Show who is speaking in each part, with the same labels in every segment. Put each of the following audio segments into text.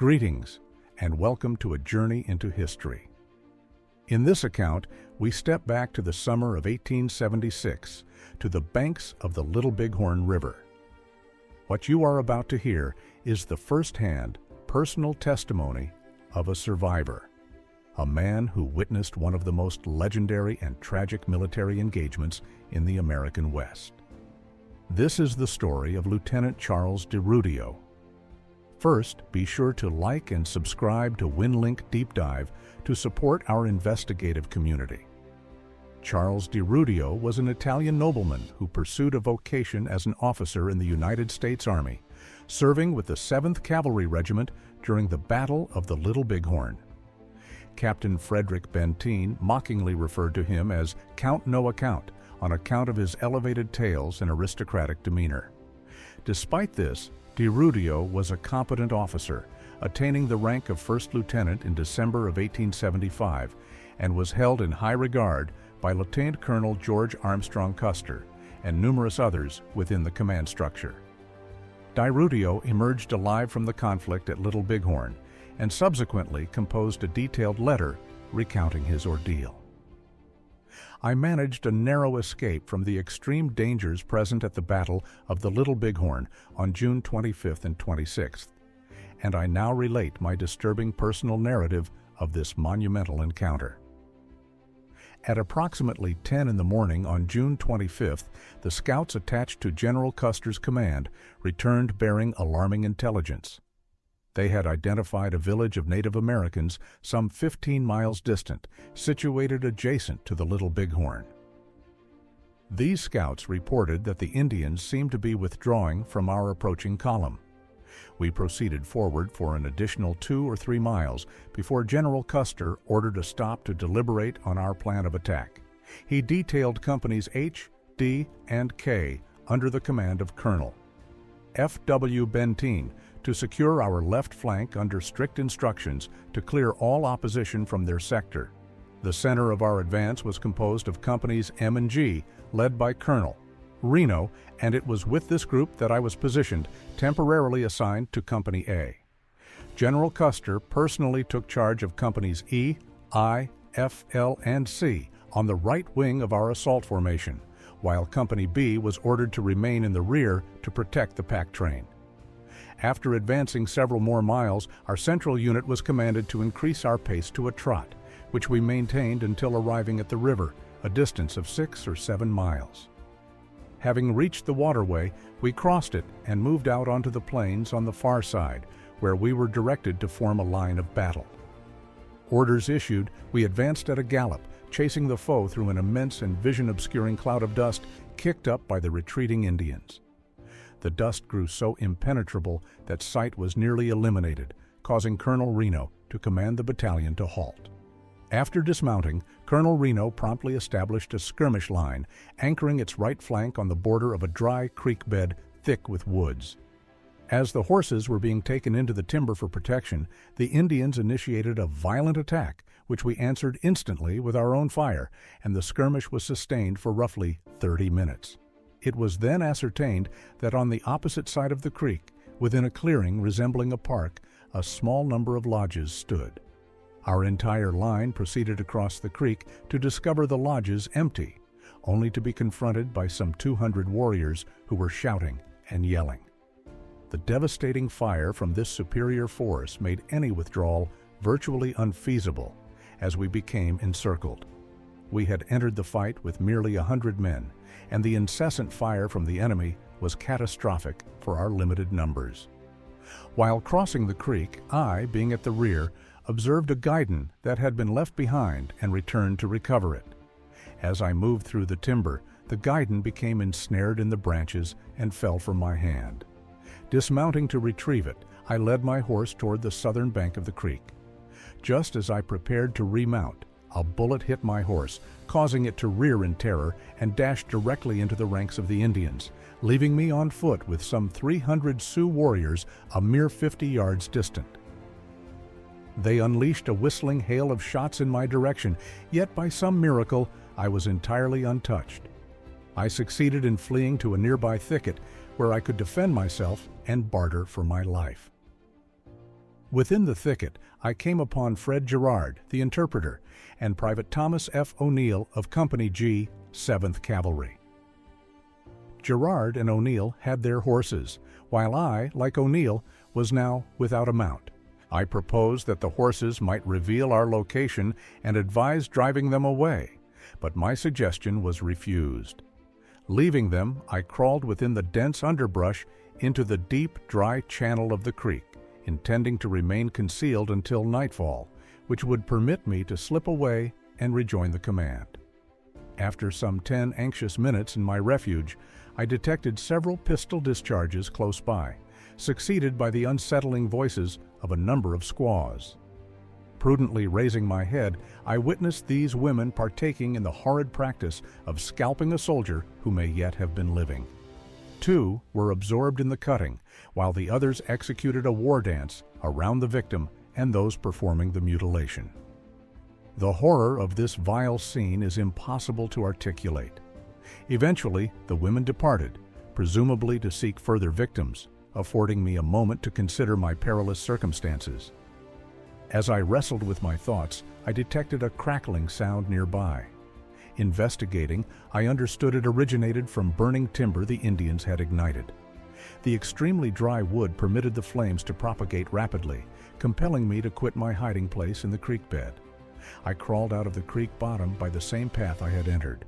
Speaker 1: Greetings, and welcome to a journey into history. In this account, we step back to the summer of 1876, to the banks of the Little Bighorn River. What you are about to hear is the first-hand, personal testimony of a survivor, a man who witnessed one of the most legendary and tragic military engagements in the American West. This is the story of Lieutenant Charles DeRudio. First, be sure to like and subscribe to Winlink DeepDive to support our investigative community. Charles DeRudio was an Italian nobleman who pursued a vocation as an officer in the United States Army, serving with the 7th Cavalry Regiment during the Battle of the Little Bighorn. Captain Frederick Benteen mockingly referred to him as Count No Account on account of his elevated tales and aristocratic demeanor. Despite this, DeRudio was a competent officer, attaining the rank of first lieutenant in December of 1875, and was held in high regard by Lieutenant Colonel George Armstrong Custer and numerous others within the command structure. DeRudio emerged alive from the conflict at Little Bighorn and subsequently composed a detailed letter recounting his ordeal. I managed a narrow escape from the extreme dangers present at the Battle of the Little Bighorn on June 25th and 26th, and I now relate my disturbing personal narrative of this monumental encounter. At approximately 10 in the morning on June 25th, the scouts attached to General Custer's command returned bearing alarming intelligence. They had identified a village of Native Americans some 15 miles distant, situated adjacent to the Little Bighorn. These scouts reported that the Indians seemed to be withdrawing from our approaching column. We proceeded forward for an additional 2 or 3 miles before General Custer ordered a stop to deliberate on our plan of attack. He detailed companies H, D, and K under the command of Colonel F.W. Benteen to secure our left flank under strict instructions to clear all opposition from their sector. The center of our advance was composed of companies M and G, led by Colonel Reno, and it was with this group that I was positioned, temporarily assigned to Company A. General Custer personally took charge of companies E, I, F, L, and C on the right wing of our assault formation, while Company B was ordered to remain in the rear to protect the pack train. After advancing several more miles, our central unit was commanded to increase our pace to a trot, which we maintained until arriving at the river, a distance of 6 or 7 miles. Having reached the waterway, we crossed it and moved out onto the plains on the far side, where we were directed to form a line of battle. Orders issued, we advanced at a gallop, chasing the foe through an immense and vision-obscuring cloud of dust kicked up by the retreating Indians. The dust grew so impenetrable that sight was nearly eliminated, causing Colonel Reno to command the battalion to halt. After dismounting, Colonel Reno promptly established a skirmish line, anchoring its right flank on the border of a dry creek bed thick with woods. As the horses were being taken into the timber for protection, the Indians initiated a violent attack, which we answered instantly with our own fire, and the skirmish was sustained for roughly 30 minutes. It was then ascertained that on the opposite side of the creek, within a clearing resembling a park, a small number of lodges stood. Our entire line proceeded across the creek to discover the lodges empty, only to be confronted by some 200 warriors who were shouting and yelling. The devastating fire from this superior force made any withdrawal virtually unfeasible, as we became encircled. We had entered the fight with merely 100 men, and the incessant fire from the enemy was catastrophic for our limited numbers. While crossing the creek, I, being at the rear, observed a guidon that had been left behind and returned to recover it. As I moved through the timber, the guidon became ensnared in the branches and fell from my hand. Dismounting to retrieve it, I led my horse toward the southern bank of the creek. Just as I prepared to remount, a bullet hit my horse, causing it to rear in terror and dash directly into the ranks of the Indians, leaving me on foot with some 300 Sioux warriors a mere 50 yards distant. They unleashed a whistling hail of shots in my direction, yet by some miracle I was entirely untouched. I succeeded in fleeing to a nearby thicket where I could defend myself and barter for my life. Within the thicket, I came upon Fred Gerard, the interpreter, and Private Thomas F. O'Neill of Company G, 7th Cavalry. Gerard and O'Neill had their horses, while I, like O'Neill, was now without a mount. I proposed that the horses might reveal our location and advised driving them away, but my suggestion was refused. Leaving them, I crawled within the dense underbrush into the deep, dry channel of the creek, intending to remain concealed until nightfall, which would permit me to slip away and rejoin the command. After some 10 anxious minutes in my refuge, I detected several pistol discharges close by, succeeded by the unsettling voices of a number of squaws. Prudently raising my head, I witnessed these women partaking in the horrid practice of scalping a soldier who may yet have been living. 2 were absorbed in the cutting, while the others executed a war dance around the victim and those performing the mutilation. The horror of this vile scene is impossible to articulate. Eventually, the women departed, presumably to seek further victims, affording me a moment to consider my perilous circumstances. As I wrestled with my thoughts, I detected a crackling sound nearby. Investigating, I understood it originated from burning timber the Indians had ignited. The extremely dry wood permitted the flames to propagate rapidly, compelling me to quit my hiding place in the creek bed. I crawled out of the creek bottom by the same path I had entered.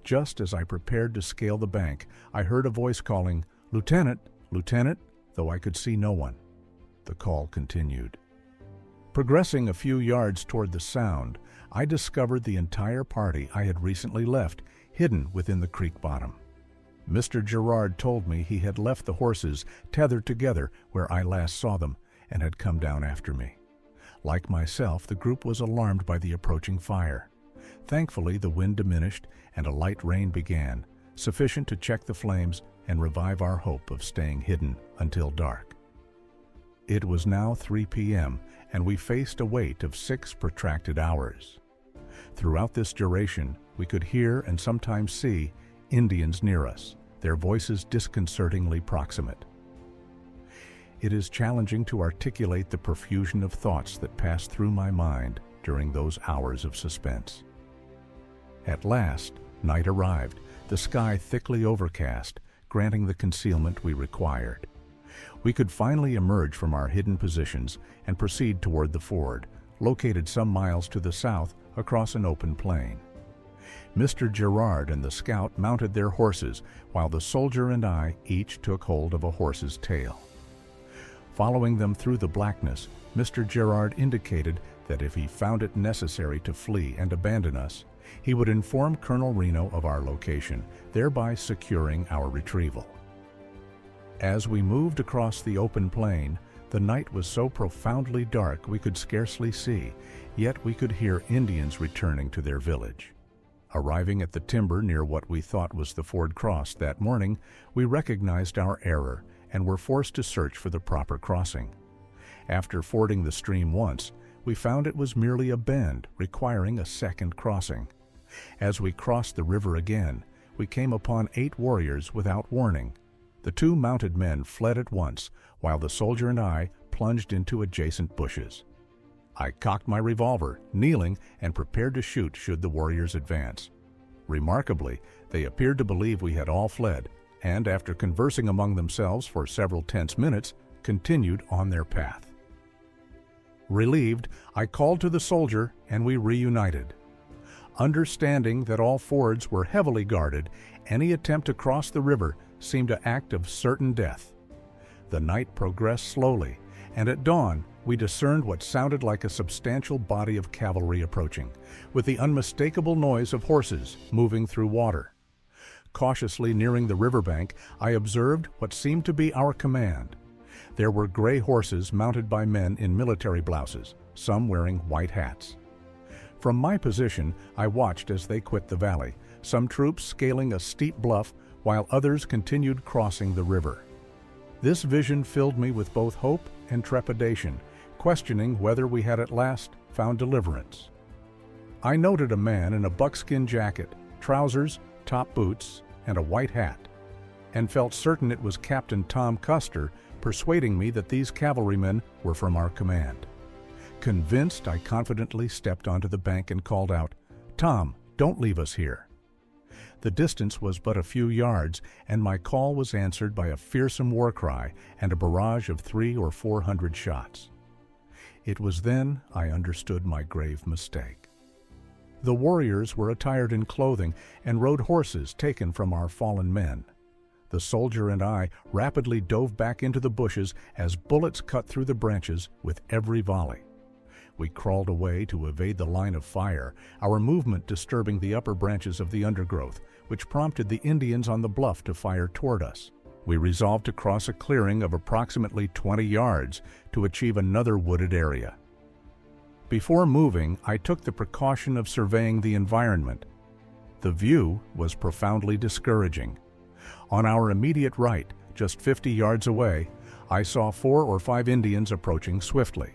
Speaker 1: Just as I prepared to scale the bank, I heard a voice calling, "Lieutenant, Lieutenant," though I could see no one. The call continued. Progressing a few yards toward the sound, I discovered the entire party I had recently left hidden within the creek bottom. Mr. Gerard told me he had left the horses tethered together where I last saw them and had come down after me. Like myself, the group was alarmed by the approaching fire. Thankfully, the wind diminished and a light rain began, sufficient to check the flames and revive our hope of staying hidden until dark. It was now 3 p.m., and we faced a wait of 6 protracted hours. Throughout this duration, we could hear and sometimes see Indians near us, their voices disconcertingly proximate. It is challenging to articulate the profusion of thoughts that passed through my mind during those hours of suspense. At last, night arrived, the sky thickly overcast, granting the concealment we required. We could finally emerge from our hidden positions and proceed toward the ford, located some miles to the south across an open plain. Mr. Gerard and the scout mounted their horses, while the soldier and I each took hold of a horse's tail. Following them through the blackness, Mr. Gerard indicated that if he found it necessary to flee and abandon us, he would inform Colonel Reno of our location, thereby securing our retrieval. As we moved across the open plain, the night was so profoundly dark we could scarcely see, yet we could hear Indians returning to their village. Arriving at the timber near what we thought was the ford cross that morning, we recognized our error and were forced to search for the proper crossing. After fording the stream once, we found it was merely a bend requiring a second crossing. As we crossed the river again, we came upon 8 warriors without warning. The 2 mounted men fled at once, while the soldier and I plunged into adjacent bushes. I cocked my revolver, kneeling, and prepared to shoot should the warriors advance. Remarkably, they appeared to believe we had all fled, and after conversing among themselves for several tense minutes, continued on their path. Relieved, I called to the soldier, and we reunited. Understanding that all fords were heavily guarded, any attempt to cross the river seemed an act of certain death. The night progressed slowly, and at dawn we discerned what sounded like a substantial body of cavalry approaching, with the unmistakable noise of horses moving through water. Cautiously nearing the riverbank, I observed what seemed to be our command. There were gray horses mounted by men in military blouses, some wearing white hats. From my position, I watched as they quit the valley, some troops scaling a steep bluff while others continued crossing the river. This vision filled me with both hope and trepidation, questioning whether we had at last found deliverance. I noted a man in a buckskin jacket, trousers, top boots, and a white hat, and felt certain it was Captain Tom Custer, persuading me that these cavalrymen were from our command. Convinced, I confidently stepped onto the bank and called out, "Tom, don't leave us here." The distance was but a few yards, and my call was answered by a fearsome war cry and a barrage of 300 or 400 shots. It was then I understood my grave mistake. The warriors were attired in clothing and rode horses taken from our fallen men. The soldier and I rapidly dove back into the bushes as bullets cut through the branches with every volley. We crawled away to evade the line of fire, our movement disturbing the upper branches of the undergrowth, which prompted the Indians on the bluff to fire toward us. We resolved to cross a clearing of approximately 20 yards to achieve another wooded area. Before moving, I took the precaution of surveying the environment. The view was profoundly discouraging. On our immediate right, just 50 yards away, I saw 4 or 5 Indians approaching swiftly.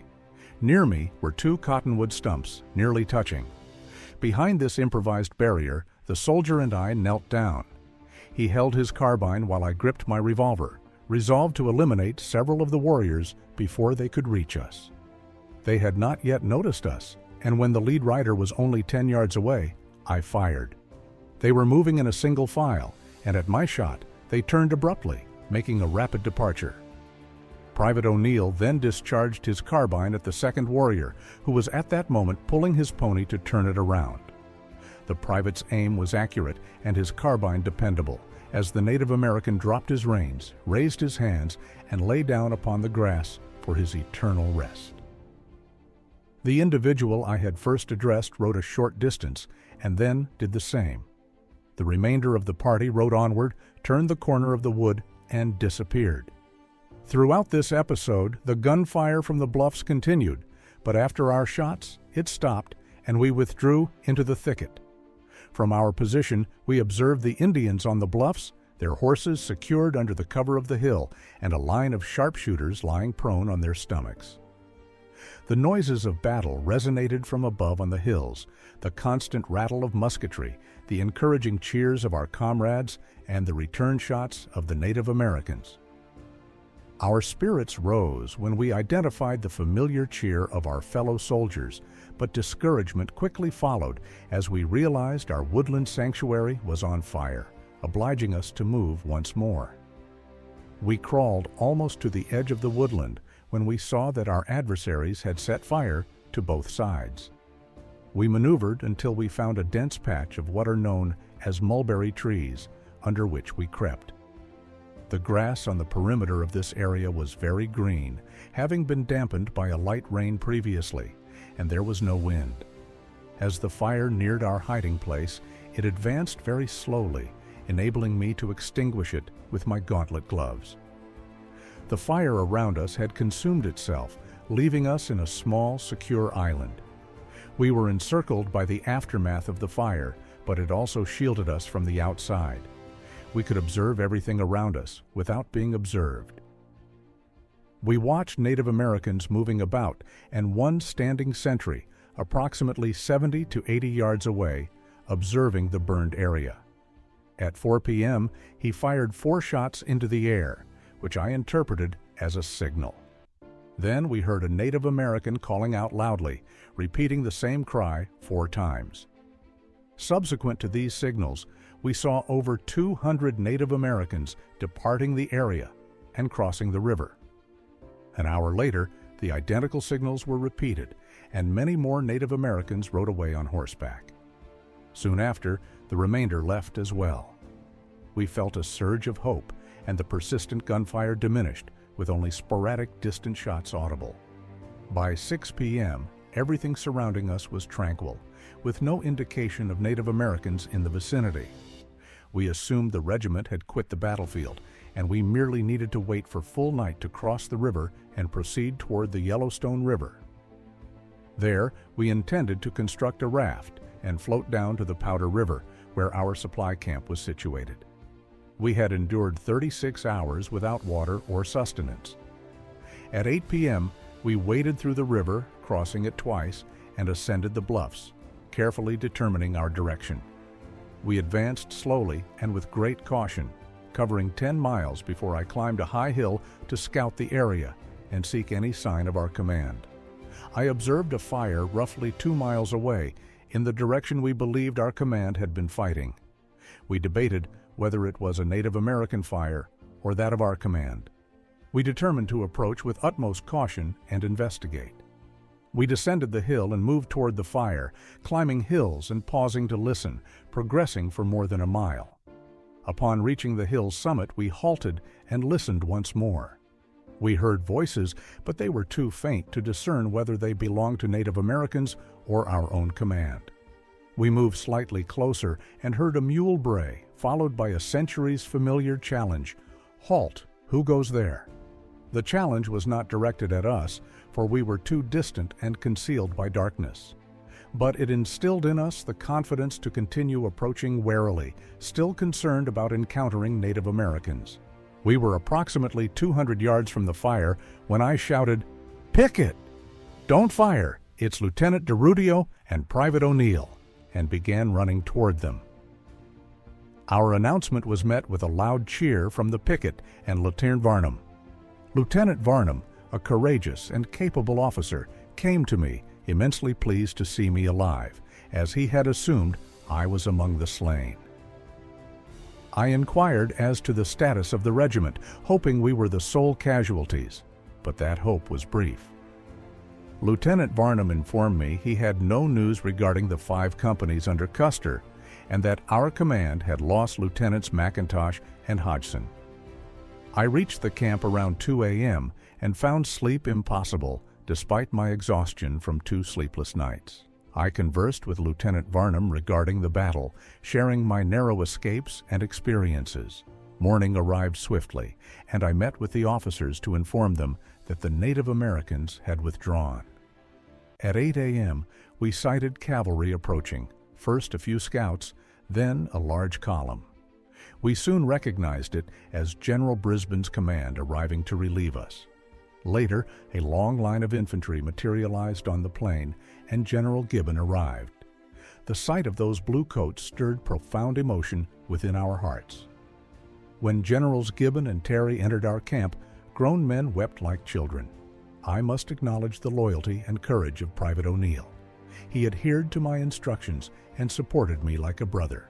Speaker 1: Near me were 2 cottonwood stumps, nearly touching. Behind this improvised barrier, the soldier and I knelt down. He held his carbine while I gripped my revolver, resolved to eliminate several of the warriors before they could reach us. They had not yet noticed us, and when the lead rider was only 10 yards away, I fired. They were moving in a single file, and at my shot, they turned abruptly, making a rapid departure. Private O'Neill then discharged his carbine at the second warrior, who was at that moment pulling his pony to turn it around. The private's aim was accurate and his carbine dependable, as the Native American dropped his reins, raised his hands, and lay down upon the grass for his eternal rest. The individual I had first addressed rode a short distance, and then did the same. The remainder of the party rode onward, turned the corner of the wood, and disappeared. Throughout this episode, the gunfire from the bluffs continued, but after our shots, it stopped, and we withdrew into the thicket. From our position, we observed the Indians on the bluffs, their horses secured under the cover of the hill, and a line of sharpshooters lying prone on their stomachs. The noises of battle resonated from above on the hills, the constant rattle of musketry, the encouraging cheers of our comrades, and the return shots of the Native Americans. Our spirits rose when we identified the familiar cheer of our fellow soldiers, but discouragement quickly followed as we realized our woodland sanctuary was on fire, obliging us to move once more. We crawled almost to the edge of the woodland when we saw that our adversaries had set fire to both sides. We maneuvered until we found a dense patch of what are known as mulberry trees, under which we crept. The grass on the perimeter of this area was very green, having been dampened by a light rain previously, and there was no wind. As the fire neared our hiding place, it advanced very slowly, enabling me to extinguish it with my gauntlet gloves. The fire around us had consumed itself, leaving us in a small, secure island. We were encircled by the aftermath of the fire, but it also shielded us from the outside. We could observe everything around us without being observed. We watched Native Americans moving about and one standing sentry, approximately 70 to 80 yards away, observing the burned area. At 4 p.m., he fired 4 shots into the air, which I interpreted as a signal. Then we heard a Native American calling out loudly, repeating the same cry 4 times. Subsequent to these signals, we saw over 200 Native Americans departing the area and crossing the river. An hour later, the identical signals were repeated, and many more Native Americans rode away on horseback. Soon after, the remainder left as well. We felt a surge of hope, and the persistent gunfire diminished, with only sporadic distant shots audible. By 6 p.m., everything surrounding us was tranquil, with no indication of Native Americans in the vicinity. We assumed the regiment had quit the battlefield, and we merely needed to wait for full night to cross the river and proceed toward the Yellowstone River. There, we intended to construct a raft and float down to the Powder River, where our supply camp was situated. We had endured 36 hours without water or sustenance. At 8 p.m., we waded through the river, crossing it twice, and ascended the bluffs, carefully determining our direction. We advanced slowly and with great caution, covering 10 miles before I climbed a high hill to scout the area and seek any sign of our command. I observed a fire roughly 2 miles away in the direction we believed our command had been fighting. We debated whether it was a Native American fire or that of our command. We determined to approach with utmost caution and investigate. We descended the hill and moved toward the fire, climbing hills and pausing to listen, progressing for more than a mile. Upon reaching the hill's summit, we halted and listened once more. We heard voices, but they were too faint to discern whether they belonged to Native Americans or our own command. We moved slightly closer and heard a mule bray, followed by a centuries familiar challenge, "Halt, who goes there?" The challenge was not directed at us, for we were too distant and concealed by darkness. But it instilled in us the confidence to continue approaching warily, still concerned about encountering Native Americans. We were approximately 200 yards from the fire when I shouted, "Picket! Don't fire! It's Lieutenant DeRudio and Private O'Neill," and began running toward them. Our announcement was met with a loud cheer from the picket and Lieutenant Varnum. Lieutenant Varnum, a courageous and capable officer, came to me, immensely pleased to see me alive, as he had assumed I was among the slain. I inquired as to the status of the regiment, hoping we were the sole casualties, but that hope was brief. Lieutenant Varnum informed me he had no news regarding the 5 companies under Custer, and that our command had lost Lieutenants McIntosh and Hodgson. I reached the camp around 2 a.m. and found sleep impossible, despite my exhaustion from 2 sleepless nights. I conversed with Lieutenant Varnum regarding the battle, sharing my narrow escapes and experiences. Morning arrived swiftly, and I met with the officers to inform them that the Native Americans had withdrawn. At 8 a.m., we sighted cavalry approaching, first a few scouts, then a large column. We soon recognized it as General Brisbane's command arriving to relieve us. Later, a long line of infantry materialized on the plain, and General Gibbon arrived. The sight of those blue coats stirred profound emotion within our hearts. When Generals Gibbon and Terry entered our camp, grown men wept like children. I must acknowledge the loyalty and courage of Private O'Neill. He adhered to my instructions and supported me like a brother.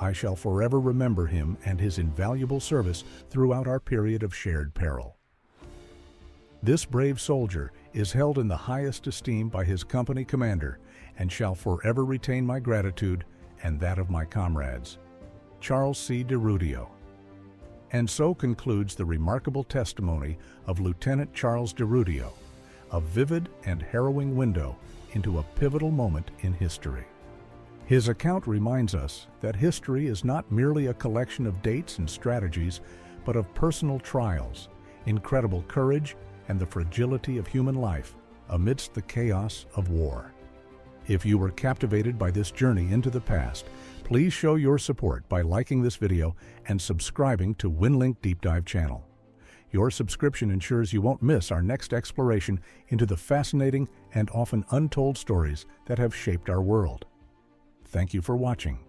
Speaker 1: I shall forever remember him and his invaluable service throughout our period of shared peril. This brave soldier is held in the highest esteem by his company commander and shall forever retain my gratitude and that of my comrades. Charles C. DeRudio. And so concludes the remarkable testimony of Lieutenant Charles DeRudio, a vivid and harrowing window into a pivotal moment in history. His account reminds us that history is not merely a collection of dates and strategies, but of personal trials, incredible courage, and the fragility of human life amidst the chaos of war. If you were captivated by this journey into the past, please show your support by liking this video and subscribing to Winlink Deep Dive channel. Your subscription ensures you won't miss our next exploration into the fascinating and often untold stories that have shaped our world. Thank you for watching.